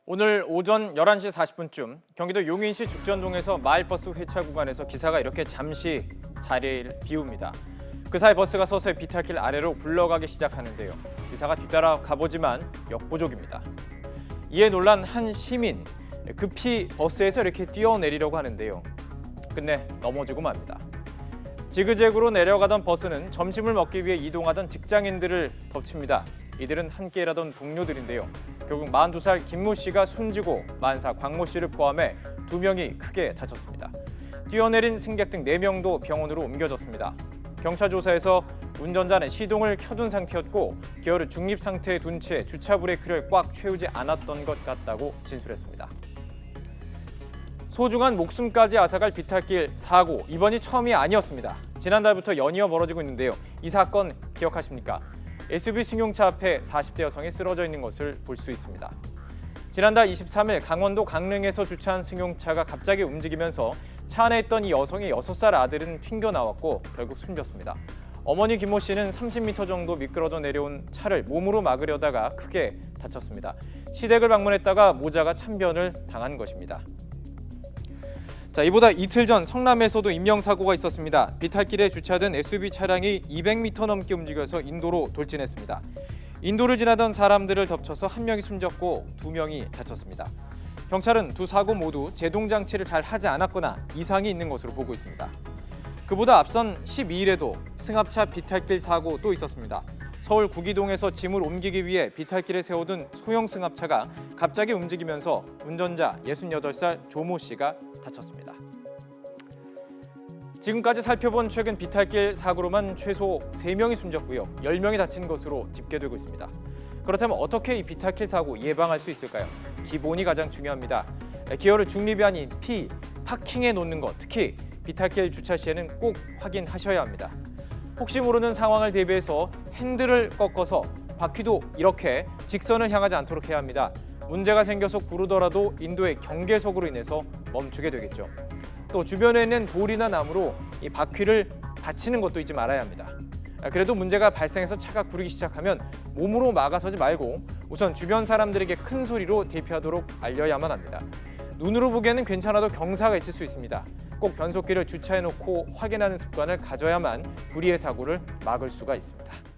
오늘 오전 11시 40분쯤 경기도 용인시 죽전동에서 마을버스 회차 구간에서 기사가 이렇게 잠시 자리를 비웁니다. 그 사이 버스가 서서히 비탈길 아래로 굴러가기 시작하는데요. 기사가 뒤따라 가보지만 역부족입니다. 이에 놀란 한 시민, 급히 버스에서 이렇게 뛰어내리려고 하는데요. 끝내 넘어지고 맙니다. 지그재그로 내려가던 버스는 점심을 먹기 위해 이동하던 직장인들을 덮칩니다. 이들은 함께 일하던 동료들인데요. 결국 42살 김모 씨가 숨지고 44 광모 씨를 포함해 2명이 크게 다쳤습니다. 뛰어내린 승객 등 4명도 병원으로 옮겨졌습니다. 경찰 조사에서 운전자는 시동을 켜둔 상태였고 기어를 중립 상태에 둔 채 주차 브레이크를 꽉 채우지 않았던 것 같다고 진술했습니다. 소중한 목숨까지 앗아갈 비탈길 사고, 이번이 처음이 아니었습니다. 지난달부터 연이어 벌어지고 있는데요. 이 사건 기억하십니까? SUV 승용차 앞에 40대 여성이 쓰러져 있는 것을 볼 수 있습니다. 지난달 23일 강원도 강릉에서 주차한 승용차가 갑자기 움직이면서 차 안에 있던 이 여성의 6살 아들은 튕겨나왔고 결국 숨졌습니다. 어머니 김모 씨는 30m 정도 미끄러져 내려온 차를 몸으로 막으려다가 크게 다쳤습니다. 시댁을 방문했다가 모자가 참변을 당한 것입니다. 자, 이보다 이틀 전 성남에서도 인명사고가 있었습니다. 비탈길에 주차된 SUV 차량이 200m 넘게 움직여서 인도로 돌진했습니다. 인도를 지나던 사람들을 덮쳐서 1명이 숨졌고 2명이 다쳤습니다. 경찰은 두 사고 모두 제동장치를 잘 하지 않았거나 이상이 있는 것으로 보고 있습니다. 그보다 앞선 12일에도 승합차 비탈길 사고 또 있었습니다. 서울 구기동에서 짐을 옮기기 위해 비탈길에 세워둔 소형 승합차가 갑자기 움직이면서 운전자 68살 조모 씨가 다쳤습니다. 지금까지 살펴본 최근 비탈길 사고로만 최소 3명이 숨졌고요. 10명이 다친 것으로 집계되고 있습니다. 그렇다면 어떻게 이 비탈길 사고 예방할 수 있을까요? 기본이 가장 중요합니다. 기어를 중립이 아닌 파킹에 놓는 것, 특히 비탈길 주차 시에는 꼭 확인하셔야 합니다. 혹시 모르는 상황을 대비해서 핸들을 꺾어서 바퀴도 이렇게 직선을 향하지 않도록 해야 합니다. 문제가 생겨서 구르더라도 인도의 경계석으로 인해서 멈추게 되겠죠. 또 주변에 있는 돌이나 나무로 이 바퀴를 다치는 것도 잊지 말아야 합니다. 그래도 문제가 발생해서 차가 구르기 시작하면 몸으로 막아서지 말고 우선 주변 사람들에게 큰 소리로 대피하도록 알려야만 합니다. 눈으로 보기에는 괜찮아도 경사가 있을 수 있습니다. 꼭 변속기를 주차해놓고 확인하는 습관을 가져야만 불의의 사고를 막을 수가 있습니다.